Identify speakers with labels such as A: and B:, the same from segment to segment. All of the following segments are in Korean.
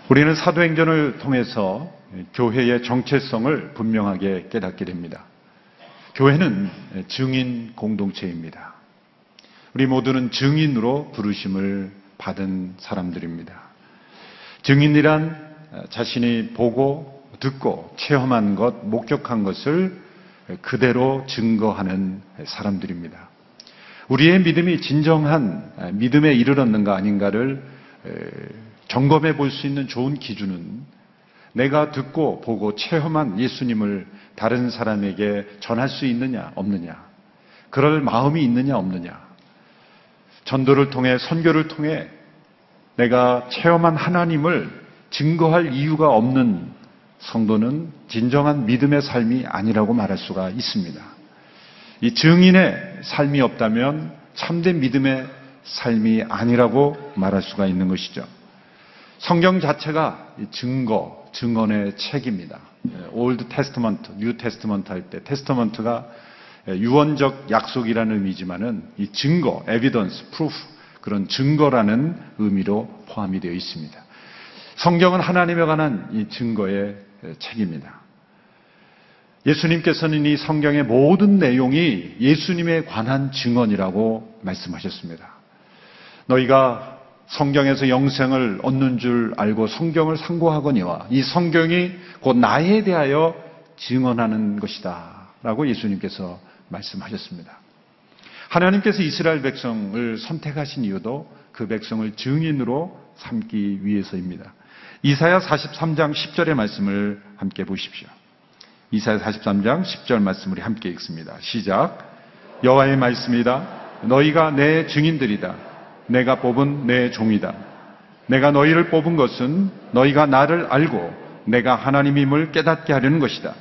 A: 우리는 사도행전을 통해서 교회의 정체성을 분명하게 깨닫게 됩니다. 교회는 증인 공동체입니다. 우리 모두는 증인으로 부르심을 받은 사람들입니다. 증인이란 자신이 보고 듣고 체험한 것, 목격한 것을 그대로 증거하는 사람들입니다. 우리의 믿음이 진정한 믿음에 이르렀는가 아닌가를 점검해 볼 수 있는 좋은 기준은 내가 듣고 보고 체험한 예수님을 다른 사람에게 전할 수 있느냐 없느냐, 그럴 마음이 있느냐 없느냐, 전도를 통해 선교를 통해 내가 체험한 하나님을 증거할 이유가 없는 성도는 진정한 믿음의 삶이 아니라고 말할 수가 있습니다. 이 증인의 삶이 없다면 참된 믿음의 삶이 아니라고 말할 수가 있는 것이죠. 성경 자체가 증거, 증언의 책입니다. 올드 테스터먼트, 뉴 테스터먼트 할 때 테스터먼트가 유언적 약속이라는 의미지만은 이 증거, 에비던스, 프루프, 그런 증거라는 의미로 포함이 되어 있습니다. 성경은 하나님에 관한 이 증거의 책입니다. 예수님께서는 이 성경의 모든 내용이 예수님에 관한 증언이라고 말씀하셨습니다. 너희가 성경에서 영생을 얻는 줄 알고 성경을 상고하거니와 이 성경이 곧 나에 대하여 증언하는 것이다 라고 예수님께서 말씀하셨습니다. 하나님께서 이스라엘 백성을 선택하신 이유도 그 백성을 증인으로 삼기 위해서입니다. 이사야 43장 10절의 말씀을 함께 보십시오. 이사야 43장 10절 말씀 우리 함께 읽습니다. 시작. 여호와의 말씀이다. 너희가 내 증인들이다. 내가 뽑은 내 종이다. 내가 너희를 뽑은 것은 너희가 나를 알고 내가 하나님임을 깨닫게 하려는 것이다.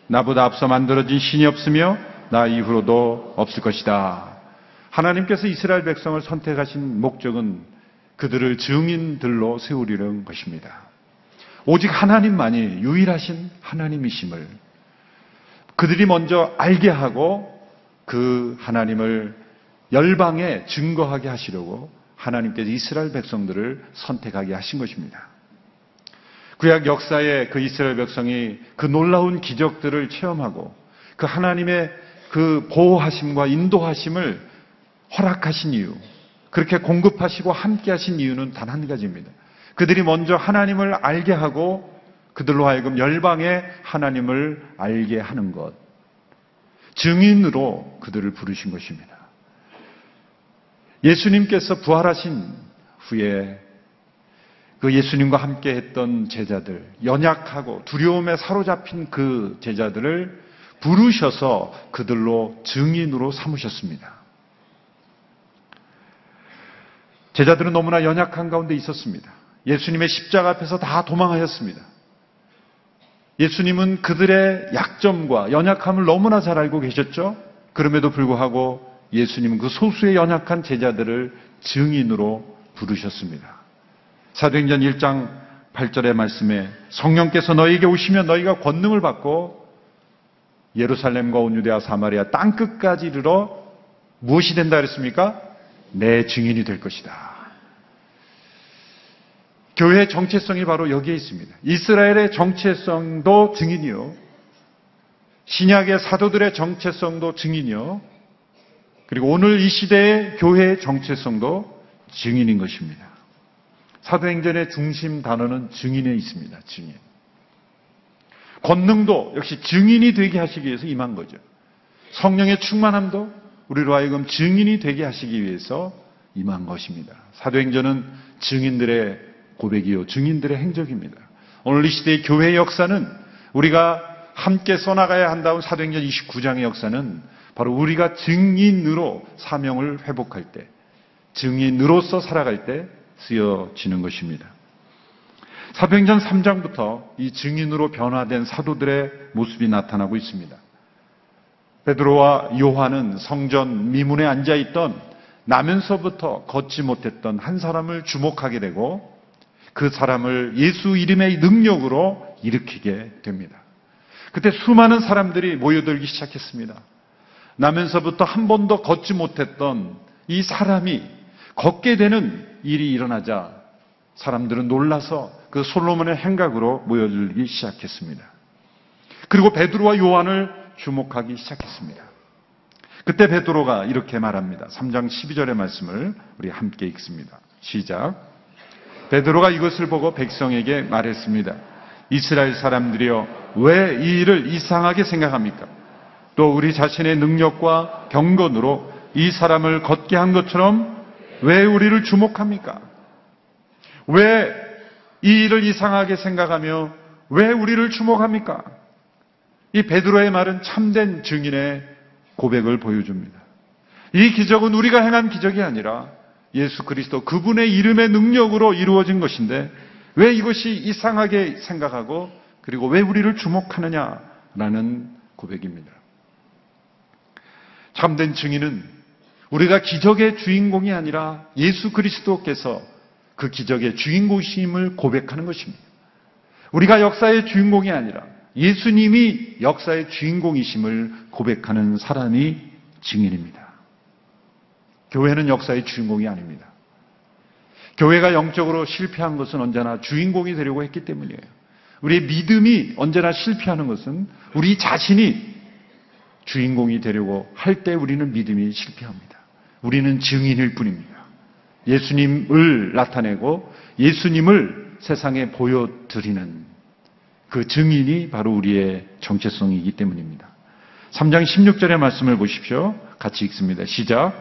A: 나보다 앞서 만들어진 신이 없으며 나 이후로도 없을 것이다. 하나님께서 이스라엘 백성을 선택하신 목적은 그들을 증인들로 세우려는 것입니다. 오직 하나님만이 유일하신 하나님이심을 그들이 먼저 알게 하고 그 하나님을 열방에 증거하게 하시려고 하나님께서 이스라엘 백성들을 선택하게 하신 것입니다. 구약 역사에 그 이스라엘 백성이 그 놀라운 기적들을 체험하고 그 하나님의 그 보호하심과 인도하심을 허락하신 이유, 그렇게 공급하시고 함께 하신 이유는 단 한 가지입니다. 그들이 먼저 하나님을 알게 하고 그들로 하여금 열방에 하나님을 알게 하는 것, 증인으로 그들을 부르신 것입니다. 예수님께서 부활하신 후에 그 예수님과 함께 했던 제자들, 연약하고 두려움에 사로잡힌 그 제자들을 부르셔서 그들로 증인으로 삼으셨습니다. 제자들은 너무나 연약한 가운데 있었습니다. 예수님의 십자가 앞에서 다 도망하였습니다. 예수님은 그들의 약점과 연약함을 너무나 잘 알고 계셨죠? 그럼에도 불구하고 예수님은 그 소수의 연약한 제자들을 증인으로 부르셨습니다. 사도행전 1장 8절의 말씀에 성령께서 너희에게 오시면 너희가 권능을 받고 예루살렘과 온 유대와 사마리아 땅끝까지 이르러 무엇이 된다 그랬습니까? 내 증인이 될 것이다. 교회의 정체성이 바로 여기에 있습니다. 이스라엘의 정체성도 증인이요, 신약의 사도들의 정체성도 증인이요, 그리고 오늘 이 시대의 교회의 정체성도 증인인 것입니다. 사도행전의 중심 단어는 증인에 있습니다. 증인. 권능도 역시 증인이 되게 하시기 위해서 임한 거죠. 성령의 충만함도 우리로 하여금 증인이 되게 하시기 위해서 임한 것입니다. 사도행전은 증인들의 고백이요, 증인들의 행적입니다. 오늘 이 시대의 교회의 역사는, 우리가 함께 써나가야 한다는 사도행전 29장의 역사는 바로 우리가 증인으로 사명을 회복할 때, 증인으로서 살아갈 때 쓰여지는 것입니다. 사도행전 3장부터 이 증인으로 변화된 사도들의 모습이 나타나고 있습니다. 베드로와 요한은 성전 미문에 앉아있던, 나면서부터 걷지 못했던 한 사람을 주목하게 되고 그 사람을 예수 이름의 능력으로 일으키게 됩니다. 그때 수많은 사람들이 모여들기 시작했습니다. 나면서부터 한 번도 걷지 못했던 이 사람이 걷게 되는 일이 일어나자 사람들은 놀라서 그 솔로몬의 행각으로 모여들기 시작했습니다. 그리고 베드로와 요한을 주목하기 시작했습니다. 그때 베드로가 이렇게 말합니다. 3장 12절의 말씀을 우리 함께 읽습니다. 시작. 베드로가 이것을 보고 백성에게 말했습니다. 이스라엘 사람들이여, 왜 이 일을 이상하게 생각합니까? 또 우리 자신의 능력과 경건으로 이 사람을 걷게 한 것처럼 왜 우리를 주목합니까? 왜 이 일을 이상하게 생각하며 왜 우리를 주목합니까? 이 베드로의 말은 참된 증인의 고백을 보여줍니다. 이 기적은 우리가 행한 기적이 아니라 예수 그리스도 그분의 이름의 능력으로 이루어진 것인데 왜 이것이 이상하게 생각하고 그리고 왜 우리를 주목하느냐라는 고백입니다. 참된 증인은 우리가 기적의 주인공이 아니라 예수 그리스도께서 그 기적의 주인공이심을 고백하는 것입니다. 우리가 역사의 주인공이 아니라 예수님이 역사의 주인공이심을 고백하는 사람이 증인입니다. 교회는 역사의 주인공이 아닙니다. 교회가 영적으로 실패한 것은 언제나 주인공이 되려고 했기 때문이에요. 우리의 믿음이 언제나 실패하는 것은 우리 자신이 주인공이 되려고 할 때 우리는 믿음이 실패합니다. 우리는 증인일 뿐입니다. 예수님을 나타내고 예수님을 세상에 보여드리는 그 증인이 바로 우리의 정체성이기 때문입니다. 3장 16절의 말씀을 보십시오. 같이 읽습니다. 시작.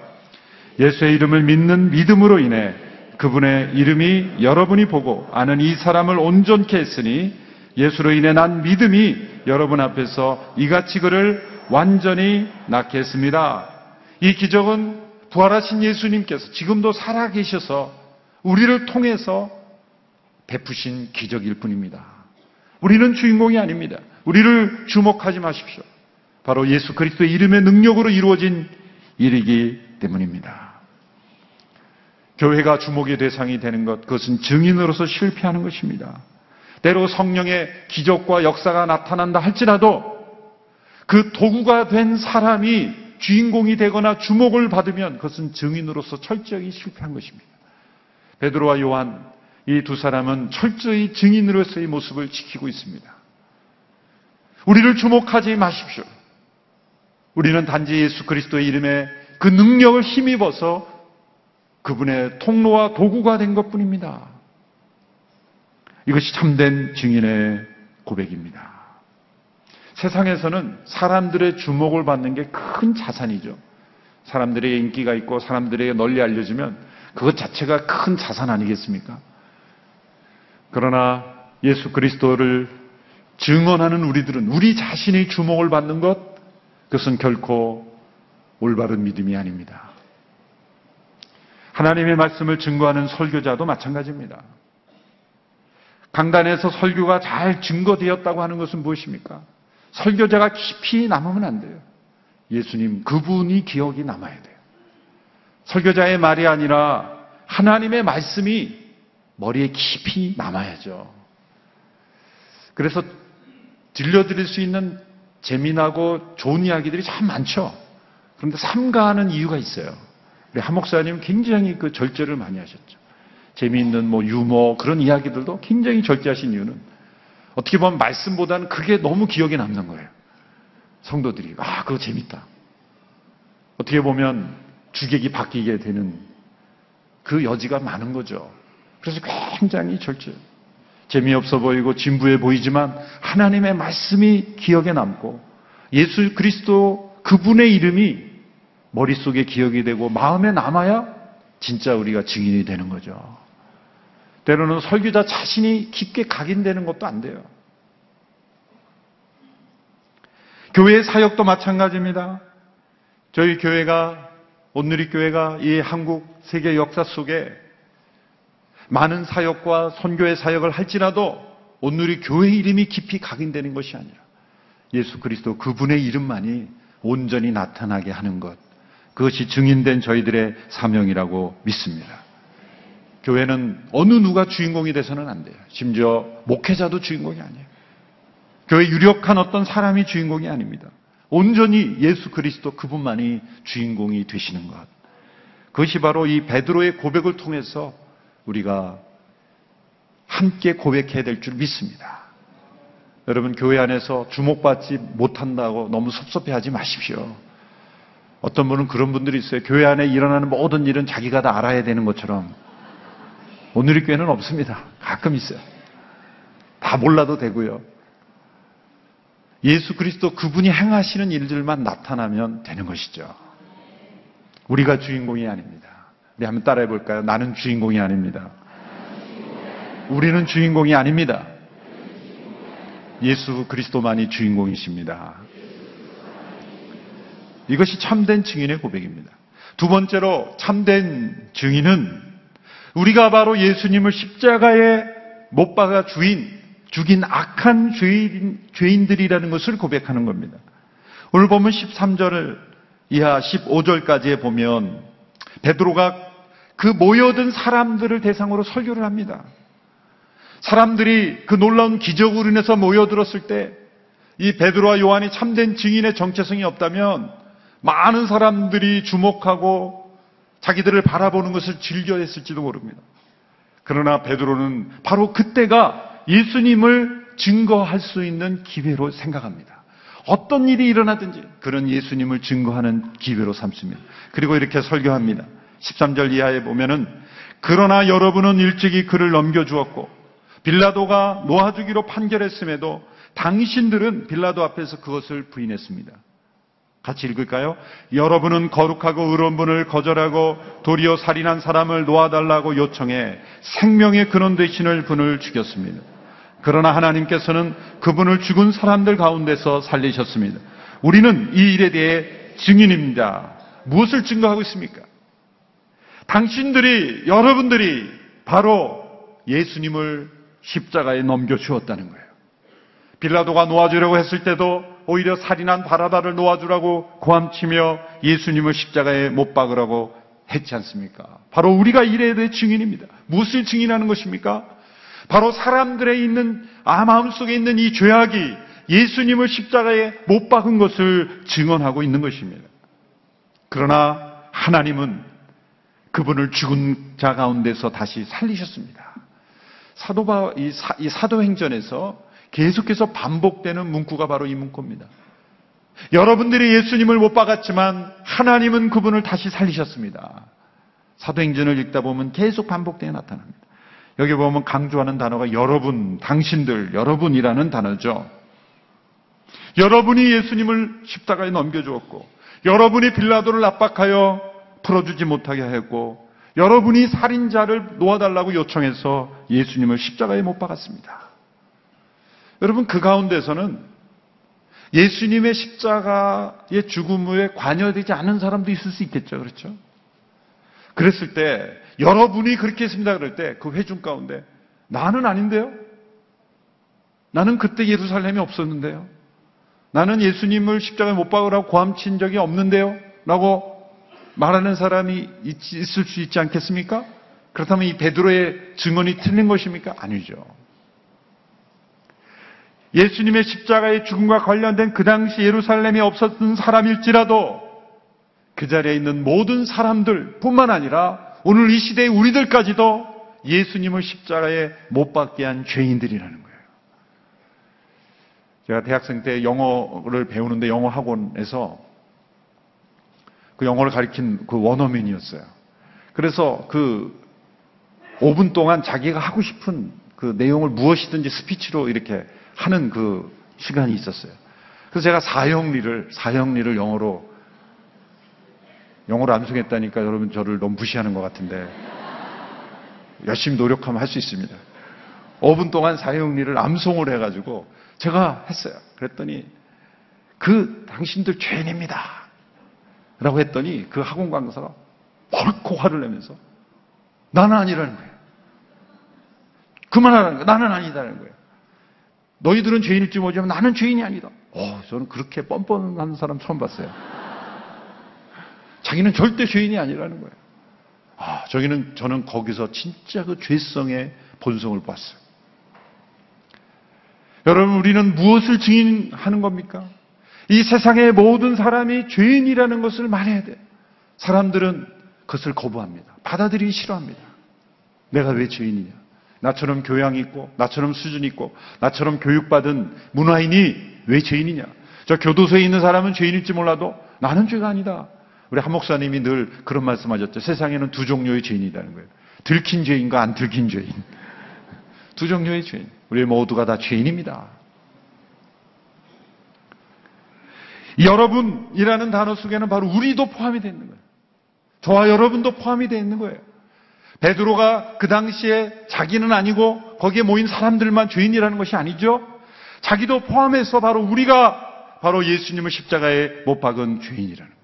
A: 예수의 이름을 믿는 믿음으로 인해 그분의 이름이 여러분이 보고 아는 이 사람을 온전케 했으니 예수로 인해 난 믿음이 여러분 앞에서 이같이 그를 완전히 낳게 했습니다. 이 기적은 부활하신 예수님께서 지금도 살아계셔서 우리를 통해서 베푸신 기적일 뿐입니다. 우리는 주인공이 아닙니다. 우리를 주목하지 마십시오. 바로 예수 그리스도의 이름의 능력으로 이루어진 일이기 때문입니다. 교회가 주목의 대상이 되는 것, 그것은 증인으로서 실패하는 것입니다. 때로 성령의 기적과 역사가 나타난다 할지라도 그 도구가 된 사람이 주인공이 되거나 주목을 받으면 그것은 증인으로서 철저히 실패한 것입니다. 베드로와 요한, 이 두 사람은 철저히 증인으로서의 모습을 지키고 있습니다. 우리를 주목하지 마십시오. 우리는 단지 예수 그리스도의 이름에 그 능력을 힘입어서 그분의 통로와 도구가 된 것뿐입니다. 이것이 참된 증인의 고백입니다. 세상에서는 사람들의 주목을 받는 게 큰 자산이죠. 사람들의 인기가 있고 사람들에게 널리 알려지면 그것 자체가 큰 자산 아니겠습니까? 그러나 예수 그리스도를 증언하는 우리들은 우리 자신이 주목을 받는 것, 그것은 결코 올바른 믿음이 아닙니다. 하나님의 말씀을 증거하는 설교자도 마찬가지입니다. 강단에서 설교가 잘 증거되었다고 하는 것은 무엇입니까? 설교자가 깊이 남으면 안 돼요. 예수님 그분이 기억이 남아야 돼요. 설교자의 말이 아니라 하나님의 말씀이 머리에 깊이 남아야죠. 그래서 들려드릴 수 있는 재미나고 좋은 이야기들이 참 많죠. 그런데 삼가하는 이유가 있어요. 우리 한 목사님 굉장히 그 절제를 많이 하셨죠. 재미있는 유머 그런 이야기들도 굉장히 절제하신 이유는 어떻게 보면 말씀보다는 그게 너무 기억에 남는 거예요. 성도들이 그거 재밌다. 어떻게 보면 주객이 바뀌게 되는 그 여지가 많은 거죠. 그래서 굉장히 절제. 재미없어 보이고 진부해 보이지만 하나님의 말씀이 기억에 남고 예수 그리스도 그분의 이름이 머릿속에 기억이 되고 마음에 남아야 진짜 우리가 증인이 되는 거죠. 때로는 설교자 자신이 깊게 각인되는 것도 안 돼요. 교회의 사역도 마찬가지입니다. 저희 교회가, 온누리교회가 이 한국 세계 역사 속에 많은 사역과 선교의 사역을 할지라도 온누리교회의 이름이 깊이 각인되는 것이 아니라 예수 그리스도 그분의 이름만이 온전히 나타나게 하는 것, 그것이 증인된 저희들의 사명이라고 믿습니다. 교회는 어느 누가 주인공이 돼서는 안 돼요. 심지어 목회자도 주인공이 아니에요. 교회 유력한 어떤 사람이 주인공이 아닙니다. 온전히 예수 그리스도 그분만이 주인공이 되시는 것. 그것이 바로 이 베드로의 고백을 통해서 우리가 함께 고백해야 될 줄 믿습니다. 여러분, 교회 안에서 주목받지 못한다고 너무 섭섭해하지 마십시오. 어떤 분은 그런 분들이 있어요. 교회 안에 일어나는 모든 일은 자기가 다 알아야 되는 것처럼. 오늘의 교회는 없습니다. 가끔 있어요. 다 몰라도 되고요. 예수 그리스도 그분이 행하시는 일들만 나타나면 되는 것이죠. 우리가 주인공이 아닙니다. 우리 한번 따라해 볼까요? 나는 주인공이 아닙니다. 우리는 주인공이 아닙니다. 예수 그리스도만이 주인공이십니다. 이것이 참된 증인의 고백입니다. 두 번째로 참된 증인은 우리가 바로 예수님을 십자가에 못 박아 죽인 악한 죄인들이라는 것을 고백하는 겁니다. 오늘 보면 13절 이하 15절까지에 보면 베드로가 그 모여든 사람들을 대상으로 설교를 합니다. 사람들이 그 놀라운 기적으로 인해서 모여들었을 때 이 베드로와 요한이 참된 증인의 정체성이 없다면 많은 사람들이 주목하고 자기들을 바라보는 것을 즐겨했을지도 모릅니다. 그러나 베드로는 바로 그때가 예수님을 증거할 수 있는 기회로 생각합니다. 어떤 일이 일어나든지 그런 예수님을 증거하는 기회로 삼습니다. 그리고 이렇게 설교합니다. 13절 이하에 보면은 그러나 여러분은 일찍이 그를 넘겨주었고 빌라도가 놓아주기로 판결했음에도 당신들은 빌라도 앞에서 그것을 부인했습니다. 같이 읽을까요? 여러분은 거룩하고 의로운 분을 거절하고 도리어 살인한 사람을 놓아달라고 요청해 생명의 근원 되시는 분을 죽였습니다. 그러나 하나님께서는 그분을 죽은 사람들 가운데서 살리셨습니다. 우리는 이 일에 대해 증인입니다. 무엇을 증거하고 있습니까? 여러분들이 바로 예수님을 십자가에 넘겨주었다는 거예요. 빌라도가 놓아주려고 했을 때도 오히려 살인한 바라바를 놓아주라고 고함치며 예수님을 십자가에 못 박으라고 했지 않습니까? 바로 우리가 이래야 될 증인입니다. 무엇을 증인하는 것입니까? 바로 사람들의 있는 마음속에 있는 이 죄악이 예수님을 십자가에 못 박은 것을 증언하고 있는 것입니다. 그러나 하나님은 그분을 죽은 자 가운데서 다시 살리셨습니다. 이 사도행전에서 계속해서 반복되는 문구가 바로 이 문구입니다. 여러분들이 예수님을 못 박았지만 하나님은 그분을 다시 살리셨습니다. 사도행전을 읽다 보면 계속 반복되어 나타납니다. 여기 보면 강조하는 단어가 여러분, 당신들, 여러분이라는 단어죠. 여러분이 예수님을 십자가에 넘겨주었고 여러분이 빌라도를 압박하여 풀어주지 못하게 하였고 여러분이 살인자를 놓아달라고 요청해서 예수님을 십자가에 못 박았습니다. 여러분, 그 가운데서는 예수님의 십자가의 죽음에 관여되지 않은 사람도 있을 수 있겠죠. 그렇죠? 그랬을 때 여러분이 그렇게 했습니다. 그럴 때 그 회중 가운데 나는 아닌데요? 나는 그때 예루살렘에 없었는데요? 나는 예수님을 십자가에 못 박으라고 고함친 적이 없는데요? 라고 말하는 사람이 있을 수 있지 않겠습니까? 그렇다면 이 베드로의 증언이 틀린 것입니까? 아니죠. 예수님의 십자가의 죽음과 관련된 그 당시 예루살렘에 없었던 사람일지라도 그 자리에 있는 모든 사람들 뿐만 아니라 오늘 이 시대의 우리들까지도 예수님을 십자가에 못 박게 한 죄인들이라는 거예요. 제가 대학생 때 영어를 배우는데 영어 학원에서 그 영어를 가르친 그 원어민이었어요. 그래서 그 5분 동안 자기가 하고 싶은 그 내용을 무엇이든지 스피치로 이렇게 하는 그 시간이 있었어요. 그래서 제가 사형리를 영어로 암송했다니까 여러분 저를 너무 무시하는 것 같은데 열심히 노력하면 할 수 있습니다. 5분 동안 사형리를 암송을 해가지고 제가 했어요. 그랬더니 당신들 죄인입니다 라고 했더니 그 학원 강사가 벌컥 화를 내면서 나는 아니라는 거예요. 그만하라는 거예요. 나는 아니다라는 거예요. 너희들은 죄인일지 모르지만 나는 죄인이 아니다. 저는 그렇게 뻔뻔한 사람 처음 봤어요. 자기는 절대 죄인이 아니라는 거예요. 저는 거기서 진짜 그 죄성의 본성을 봤어요. 여러분, 우리는 무엇을 증인하는 겁니까? 이 세상의 모든 사람이 죄인이라는 것을 말해야 돼요. 사람들은 그것을 거부합니다. 받아들이기 싫어합니다. 내가 왜 죄인이냐? 나처럼 교양 있고, 나처럼 수준 있고, 나처럼 교육받은 문화인이 왜 죄인이냐? 저 교도소에 있는 사람은 죄인일지 몰라도 나는 죄가 아니다. 우리 한 목사님이 늘 그런 말씀하셨죠. 세상에는 두 종류의 죄인이라는 거예요. 들킨 죄인과 안 들킨 죄인. 두 종류의 죄인. 우리 모두가 다 죄인입니다. 여러분이라는 단어 속에는 바로 우리도 포함이 되어 있는 거예요. 저와 여러분도 포함이 되어 있는 거예요. 베드로가 그 당시에 자기는 아니고 거기에 모인 사람들만 죄인이라는 것이 아니죠. 자기도 포함해서 바로 우리가 바로 예수님을 십자가에 못 박은 죄인이라는 거예요.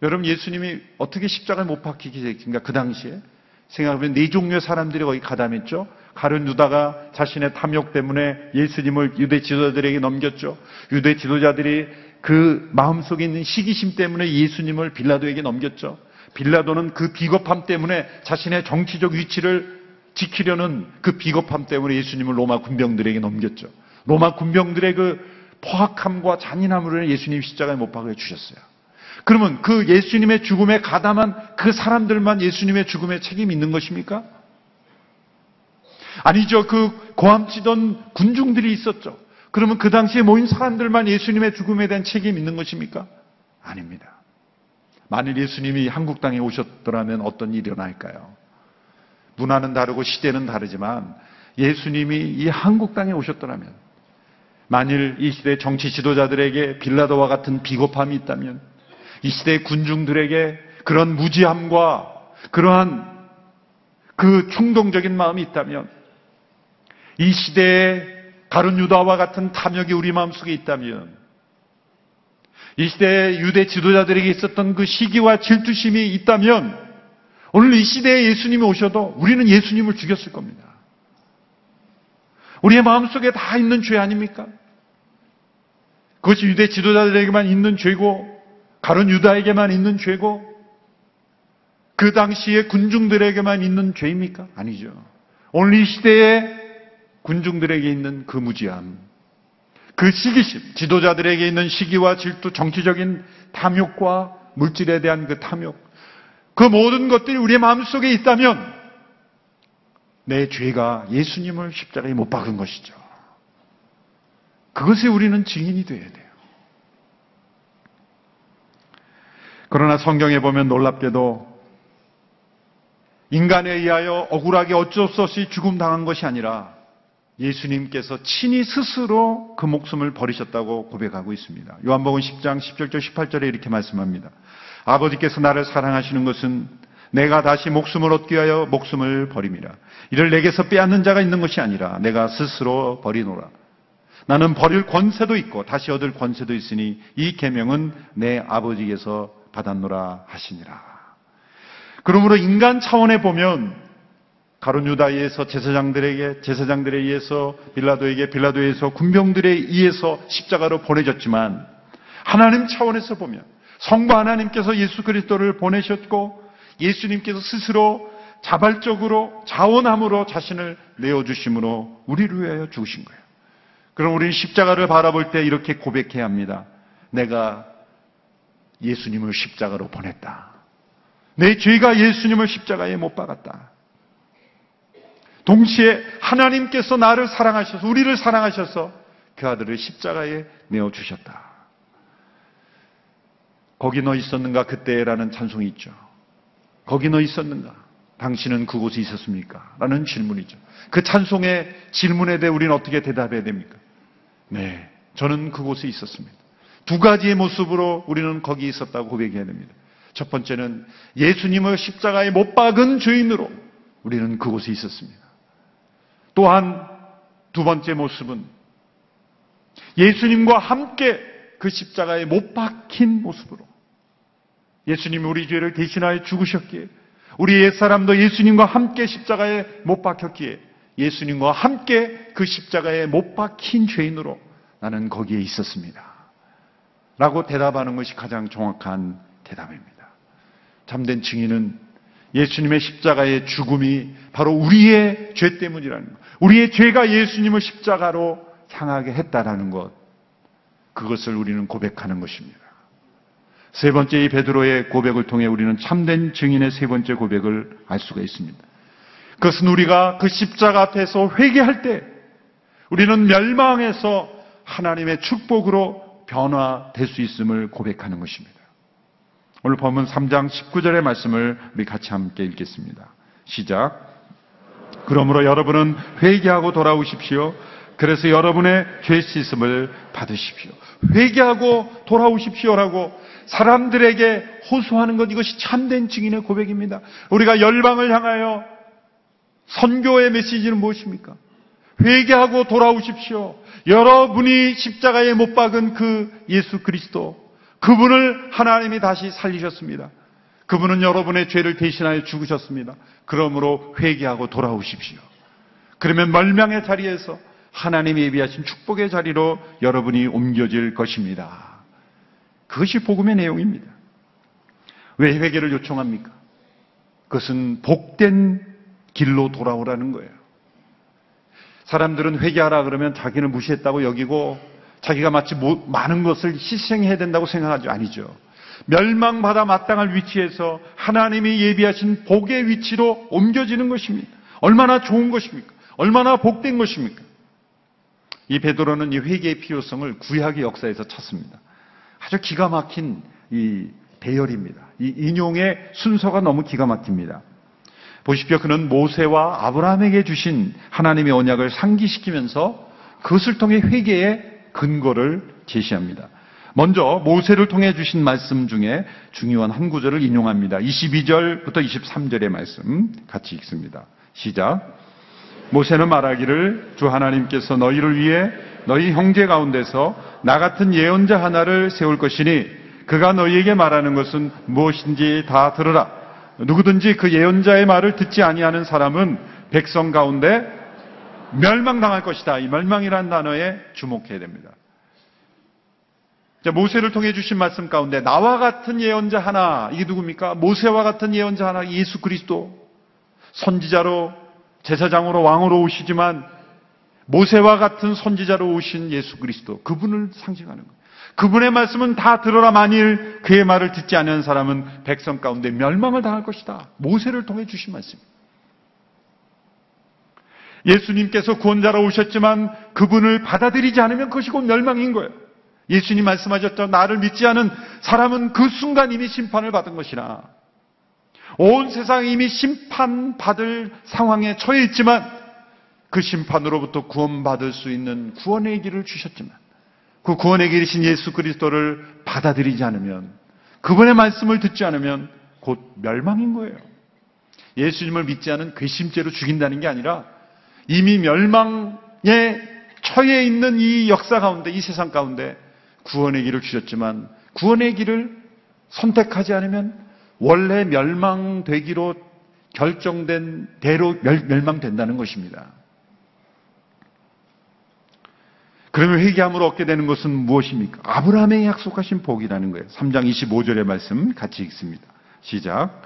A: 여러분, 예수님이 어떻게 십자가에 못 박히게 됐는가? 그 당시에 생각해보면 네 종류의 사람들이 거기 가담했죠. 가룟 유다가 자신의 탐욕 때문에 예수님을 유대 지도자들에게 넘겼죠. 유대 지도자들이 그 마음속에 있는 시기심 때문에 예수님을 빌라도에게 넘겼죠. 빌라도는 그 비겁함 때문에 자신의 정치적 위치를 지키려는 그 비겁함 때문에 예수님을 로마 군병들에게 넘겼죠. 로마 군병들의 그 포악함과 잔인함으로 예수님 십자가에 못 박아 주셨어요. 그러면 그 예수님의 죽음에 가담한 그 사람들만 예수님의 죽음에 책임이 있는 것입니까? 아니죠. 그 고함치던 군중들이 있었죠. 그러면 그 당시에 모인 사람들만 예수님의 죽음에 대한 책임이 있는 것입니까? 아닙니다. 만일 예수님이 한국 땅에 오셨더라면 어떤 일이 일어날까요? 문화는 다르고 시대는 다르지만 예수님이 이 한국 땅에 오셨더라면, 만일 이 시대 정치 지도자들에게 빌라도와 같은 비겁함이 있다면, 이 시대의 군중들에게 그런 무지함과 그러한 그 충동적인 마음이 있다면, 이 시대의 가룟 유다와 같은 탐욕이 우리 마음속에 있다면, 이 시대의 유대 지도자들에게 있었던 그 시기와 질투심이 있다면, 오늘 이 시대에 예수님이 오셔도 우리는 예수님을 죽였을 겁니다. 우리의 마음속에 다 있는 죄 아닙니까? 그것이 유대 지도자들에게만 있는 죄고, 가룟 유다에게만 있는 죄고, 그 당시의 군중들에게만 있는 죄입니까? 아니죠. 오늘 이 시대의 군중들에게 있는 그 무지함, 그 시기심, 지도자들에게 있는 시기와 질투, 정치적인 탐욕과 물질에 대한 그 탐욕, 그 모든 것들이 우리의 마음속에 있다면 내 죄가 예수님을 십자가에 못 박은 것이죠. 그것에 우리는 증인이 되어야 돼요. 그러나 성경에 보면 놀랍게도 인간에 의하여 억울하게 어쩔 수 없이 죽음당한 것이 아니라 예수님께서 친히 스스로 그 목숨을 버리셨다고 고백하고 있습니다. 요한복음 10장 17절 18절에 이렇게 말씀합니다. 아버지께서 나를 사랑하시는 것은 내가 다시 목숨을 얻기 위하여 목숨을 버림이라. 이를 내게서 빼앗는 자가 있는 것이 아니라 내가 스스로 버리노라. 나는 버릴 권세도 있고 다시 얻을 권세도 있으니 이 계명은 내 아버지께서 받았노라 하시니라. 그러므로 인간 차원에 보면 가룟 유다에 의해서 제사장들에 의해서 빌라도에 의해서 군병들에 의해서 십자가로 보내졌지만, 하나님 차원에서 보면 성부 하나님께서 예수 그리스도를 보내셨고 예수님께서 스스로 자발적으로 자원함으로 자신을 내어주심으로 우리를 위하여 죽으신 거예요. 그럼 우리는 십자가를 바라볼 때 이렇게 고백해야 합니다. 내가 예수님을 십자가로 보냈다. 내 죄가 예수님을 십자가에 못 박았다. 동시에 하나님께서 나를 사랑하셔서, 우리를 사랑하셔서 그 아들을 십자가에 내어주셨다. 거기 너 있었는가 그때라는 찬송이 있죠. 거기 너 있었는가? 당신은 그곳에 있었습니까? 라는 질문이죠. 그 찬송의 질문에 대해 우리는 어떻게 대답해야 됩니까? 네, 저는 그곳에 있었습니다. 두 가지의 모습으로 우리는 거기 있었다고 고백해야 됩니다. 첫 번째는 예수님을 십자가에 못 박은 죄인으로 우리는 그곳에 있었습니다. 또한 두 번째 모습은 예수님과 함께 그 십자가에 못 박힌 모습으로, 예수님이 우리 죄를 대신하여 죽으셨기에, 우리 옛사람도 예수님과 함께 십자가에 못 박혔기에 예수님과 함께 그 십자가에 못 박힌 죄인으로 나는 거기에 있었습니다. 라고 대답하는 것이 가장 정확한 대답입니다. 참된 증인은 예수님의 십자가의 죽음이 바로 우리의 죄 때문이라는 것, 우리의 죄가 예수님을 십자가로 향하게 했다라는 것, 그것을 우리는 고백하는 것입니다. 세 번째, 이 베드로의 고백을 통해 우리는 참된 증인의 세 번째 고백을 알 수가 있습니다. 그것은 우리가 그 십자가 앞에서 회개할 때 우리는 멸망에서 하나님의 축복으로 변화될 수 있음을 고백하는 것입니다. 오늘 본문 3장 19절의 말씀을 우리 같이 함께 읽겠습니다. 시작. 그러므로 여러분은 회개하고 돌아오십시오. 그래서 여러분의 죄 씻음을 받으십시오. 회개하고 돌아오십시오라고 사람들에게 호소하는 것, 이것이 참된 증인의 고백입니다. 우리가 열방을 향하여 선교의 메시지는 무엇입니까? 회개하고 돌아오십시오. 여러분이 십자가에 못 박은 그 예수 그리스도, 그분을 하나님이 다시 살리셨습니다. 그분은 여러분의 죄를 대신하여 죽으셨습니다. 그러므로 회개하고 돌아오십시오. 그러면 멸망의 자리에서 하나님이 예비하신 축복의 자리로 여러분이 옮겨질 것입니다. 그것이 복음의 내용입니다. 왜 회개를 요청합니까? 그것은 복된 길로 돌아오라는 거예요. 사람들은 회개하라 그러면 자기를 무시했다고 여기고 자기가 마치 많은 것을 희생해야 된다고 생각하죠. 아니죠. 멸망받아 마땅할 위치에서 하나님이 예비하신 복의 위치로 옮겨지는 것입니다. 얼마나 좋은 것입니까? 얼마나 복된 것입니까? 이 베드로는 이 회개의 필요성을 구약의 역사에서 찾습니다. 아주 기가 막힌 이 대열입니다. 이 인용의 순서가 너무 기가 막힙니다. 보십시오. 그는 모세와 아브라함에게 주신 하나님의 언약을 상기시키면서 그것을 통해 회개의 근거를 제시합니다. 먼저 모세를 통해 주신 말씀 중에 중요한 한 구절을 인용합니다. 22절부터 23절의 말씀 같이 읽습니다. 시작. 모세는 말하기를 주 하나님께서 너희를 위해 너희 형제 가운데서 나 같은 예언자 하나를 세울 것이니 그가 너희에게 말하는 것은 무엇인지 다 들으라. 누구든지 그 예언자의 말을 듣지 아니하는 사람은 백성 가운데 멸망당할 것이다. 이 멸망이라는 단어에 주목해야 됩니다. 자, 모세를 통해 주신 말씀 가운데 나와 같은 예언자 하나, 이게 누굽니까? 모세와 같은 예언자 하나, 예수 그리스도. 선지자로, 제사장으로, 왕으로 오시지만 모세와 같은 선지자로 오신 예수 그리스도, 그분을 상징하는 거예요. 그분의 말씀은 다 들어라. 만일 그의 말을 듣지 않는 사람은 백성 가운데 멸망을 당할 것이다. 모세를 통해 주신 말씀. 예수님께서 구원자로 오셨지만 그분을 받아들이지 않으면 그것이 곧 멸망인 거예요. 예수님 말씀하셨죠. 나를 믿지 않은 사람은 그 순간 이미 심판을 받은 것이라. 온 세상이 이미 심판받을 상황에 처해 있지만 그 심판으로부터 구원받을 수 있는 구원의 길을 주셨지만 그 구원의 길이신 예수 그리스도를 받아들이지 않으면, 그분의 말씀을 듣지 않으면 곧 멸망인 거예요. 예수님을 믿지 않은 괘씸죄로 죽인다는 게 아니라 이미 멸망에 처해 있는 이 역사 가운데, 이 세상 가운데 구원의 길을 주셨지만 구원의 길을 선택하지 않으면 원래 멸망되기로 결정된 대로 멸망된다는 것입니다. 그러면 회개함으로 얻게 되는 것은 무엇입니까? 아브라함의 약속하신 복이라는 거예요. 3장 25절의 말씀 같이 읽습니다. 시작.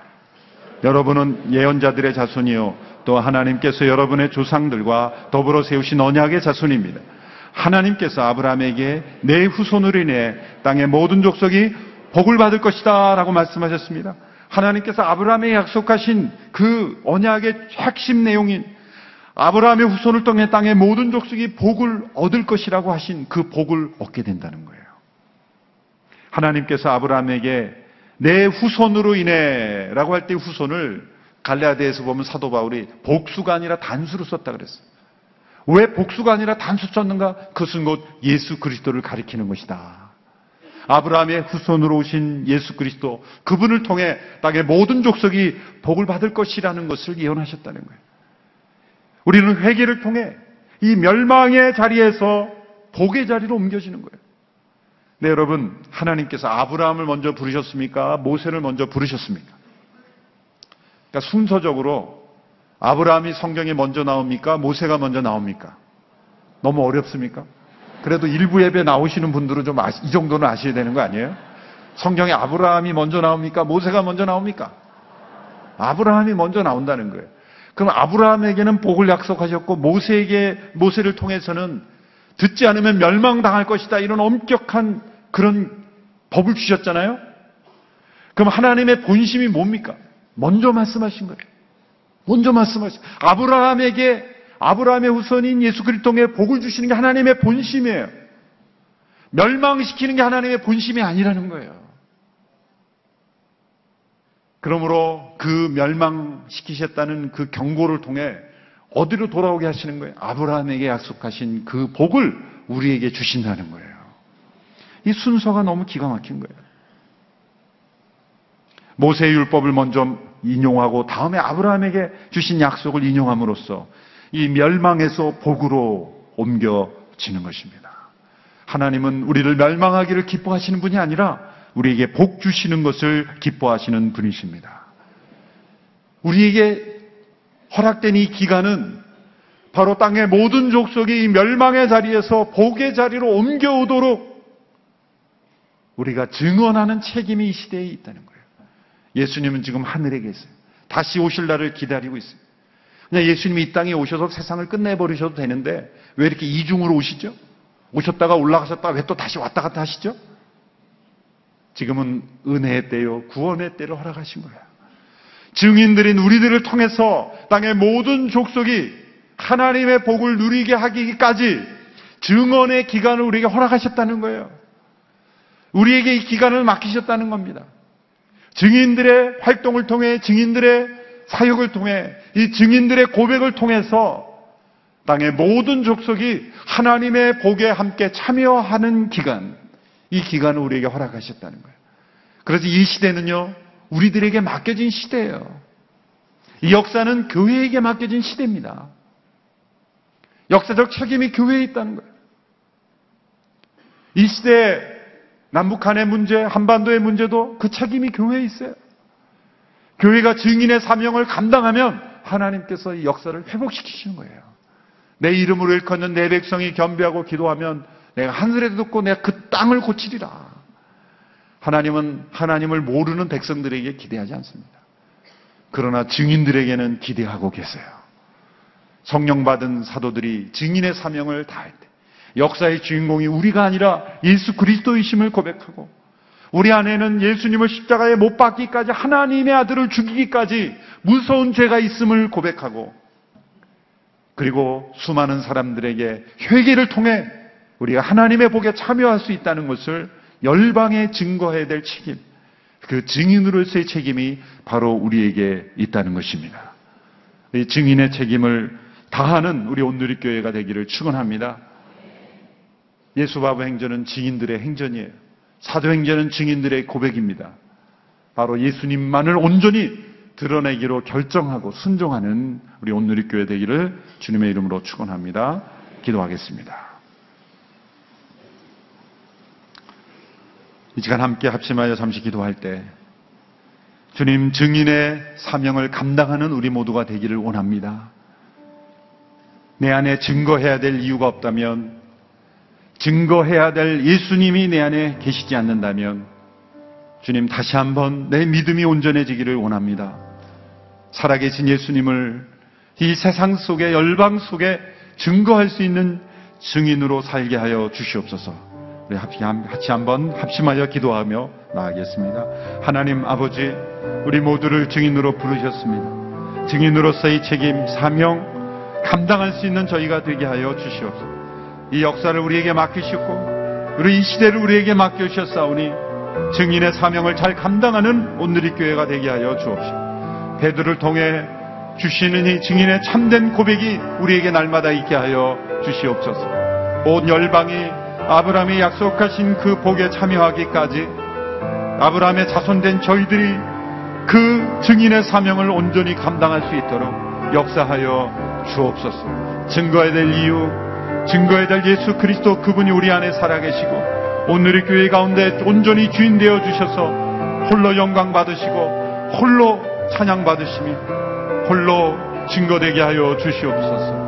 A: 여러분은 예언자들의 자손이요 또 하나님께서 여러분의 조상들과 더불어 세우신 언약의 자손입니다. 하나님께서 아브라함에게 내 후손으로 인해 땅의 모든 족속이 복을 받을 것이다 라고 말씀하셨습니다. 하나님께서 아브라함에 약속하신 그 언약의 핵심 내용인 아브라함의 후손을 통해 땅의 모든 족속이 복을 얻을 것이라고 하신 그 복을 얻게 된다는 거예요. 하나님께서 아브라함에게 내 후손으로 인해 라고 할 때 후손을 갈라디아에서 보면 사도 바울이 복수가 아니라 단수로 썼다 그랬어요. 왜 복수가 아니라 단수 썼는가? 그것은 곧 예수 그리스도를 가리키는 것이다. 아브라함의 후손으로 오신 예수 그리스도, 그분을 통해 땅의 모든 족속이 복을 받을 것이라는 것을 예언하셨다는 거예요. 우리는 회개를 통해 이 멸망의 자리에서 복의 자리로 옮겨지는 거예요. 네, 여러분, 하나님께서 아브라함을 먼저 부르셨습니까? 모세를 먼저 부르셨습니까? 그러니까 순서적으로 아브라함이 성경에 먼저 나옵니까? 모세가 먼저 나옵니까? 너무 어렵습니까? 그래도 일부 예배 나오시는 분들은 좀 이 정도는 아셔야 되는 거 아니에요? 성경에 아브라함이 먼저 나옵니까? 모세가 먼저 나옵니까? 아브라함이 먼저 나온다는 거예요. 그럼 아브라함에게는 복을 약속하셨고 모세를 통해서는 듣지 않으면 멸망당할 것이다, 이런 엄격한 그런 법을 주셨잖아요. 그럼 하나님의 본심이 뭡니까? 먼저 말씀하신 거예요. 먼저 말씀하시죠. 아브라함의 후손인 예수 그리스도의 복을 주시는 게 하나님의 본심이에요. 멸망시키는 게 하나님의 본심이 아니라는 거예요. 그러므로 그 멸망시키셨다는 그 경고를 통해 어디로 돌아오게 하시는 거예요? 아브라함에게 약속하신 그 복을 우리에게 주신다는 거예요. 이 순서가 너무 기가 막힌 거예요. 모세의 율법을 먼저 인용하고 다음에 아브라함에게 주신 약속을 인용함으로써 이 멸망에서 복으로 옮겨지는 것입니다. 하나님은 우리를 멸망하기를 기뻐하시는 분이 아니라 우리에게 복 주시는 것을 기뻐하시는 분이십니다. 우리에게 허락된 이 기간은 바로 땅의 모든 족속이 이 멸망의 자리에서 복의 자리로 옮겨오도록 우리가 증언하는 책임이 이 시대에 있다는 거예요. 예수님은 지금 하늘에 계세요. 다시 오실 날을 기다리고 있어요. 그냥 예수님이 이 땅에 오셔서 세상을 끝내버리셔도 되는데 왜 이렇게 이중으로 오시죠? 오셨다가 올라가셨다가 왜 또 다시 왔다 갔다 하시죠? 지금은 은혜의 때요, 구원의 때를 허락하신 거예요. 증인들인 우리들을 통해서 땅의 모든 족속이 하나님의 복을 누리게 하기까지 증언의 기간을 우리에게 허락하셨다는 거예요. 우리에게 이 기간을 맡기셨다는 겁니다. 증인들의 활동을 통해, 증인들의 사역을 통해, 이 증인들의 고백을 통해서 땅의 모든 족속이 하나님의 복에 함께 참여하는 기간, 이 기간을 우리에게 허락하셨다는 거예요. 그래서 이 시대는요, 우리들에게 맡겨진 시대예요. 이 역사는 교회에게 맡겨진 시대입니다. 역사적 책임이 교회에 있다는 거예요. 이 시대에 남북한의 문제, 한반도의 문제도 그 책임이 교회에 있어요. 교회가 증인의 사명을 감당하면 하나님께서 이 역사를 회복시키시는 거예요. 내 이름으로 일컫는 내 백성이 겸비하고 기도하면 내가 하늘에도 듣고 내가 그 땅을 고치리라. 하나님은 하나님을 모르는 백성들에게 기대하지 않습니다. 그러나 증인들에게는 기대하고 계세요. 성령 받은 사도들이 증인의 사명을 다할 때 역사의 주인공이 우리가 아니라 예수 그리스도이심을 고백하고 우리 안에는 예수님을 십자가에 못 박기까지 하나님의 아들을 죽이기까지 무서운 죄가 있음을 고백하고 그리고 수많은 사람들에게 회개를 통해 우리가 하나님의 복에 참여할 수 있다는 것을 열방에 증거해야 될 책임, 그 증인으로서의 책임이 바로 우리에게 있다는 것입니다. 이 증인의 책임을 다하는 우리 온누리교회가 되기를 축원합니다. 예수바보 행전은 증인들의 행전이에요. 사도행전은 증인들의 고백입니다. 바로 예수님만을 온전히 드러내기로 결정하고 순종하는 우리 온누리교회 되기를 주님의 이름으로 축원합니다. 기도하겠습니다. 이 시간 함께 합심하여 잠시 기도할 때 주님 증인의 사명을 감당하는 우리 모두가 되기를 원합니다. 내 안에 증거해야 될 이유가 없다면, 증거해야 될 예수님이 내 안에 계시지 않는다면 주님 다시 한번 내 믿음이 온전해지기를 원합니다. 살아계신 예수님을 이 세상 속에, 열방 속에 증거할 수 있는 증인으로 살게 하여 주시옵소서. 우리 같이 한번 합심하여 기도하며 나아가겠습니다. 하나님 아버지, 우리 모두를 증인으로 부르셨습니다. 증인으로서의 책임, 사명 감당할 수 있는 저희가 되게 하여 주시옵소서. 이 역사를 우리에게 맡기시고 우리 이 시대를 우리에게 맡겨주셨사오니 증인의 사명을 잘 감당하는 온누리교회가 되게 하여 주옵시고 베드로를 통해 주시는 이 증인의 참된 고백이 우리에게 날마다 있게 하여 주시옵소서. 온 열방이 아브라함이 약속하신 그 복에 참여하기까지 아브라함의 자손된 저희들이 그 증인의 사명을 온전히 감당할 수 있도록 역사하여 주옵소서. 증거해야 될 이유, 증거해야 될 예수 그리스도 그분이 우리 안에 살아계시고 오늘의 교회 가운데 온전히 주인 되어 주셔서 홀로 영광 받으시고 홀로 찬양 받으시며 홀로 증거되게 하여 주시옵소서.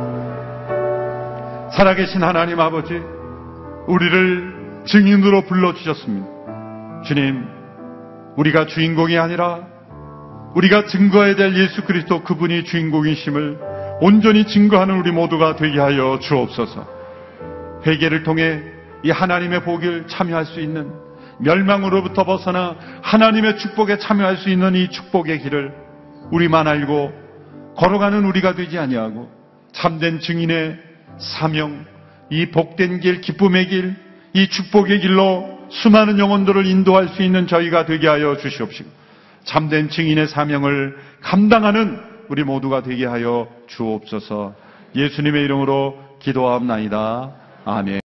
A: 살아계신 하나님 아버지, 우리를 증인으로 불러주셨습니다. 주님, 우리가 주인공이 아니라 우리가 증거해야 될 예수 그리스도 그분이 주인공이심을 온전히 증거하는 우리 모두가 되게 하여 주옵소서. 회개를 통해 이 하나님의 복을 참여할 수 있는, 멸망으로부터 벗어나 하나님의 축복에 참여할 수 있는 이 축복의 길을 우리만 알고 걸어가는 우리가 되지 아니하고 참된 증인의 사명, 이 복된 길, 기쁨의 길, 이 축복의 길로 수많은 영혼들을 인도할 수 있는 저희가 되게 하여 주시옵시고 참된 증인의 사명을 감당하는 우리 모두가 되게 하여 주옵소서. 예수님의 이름으로 기도하옵나이다. 아멘.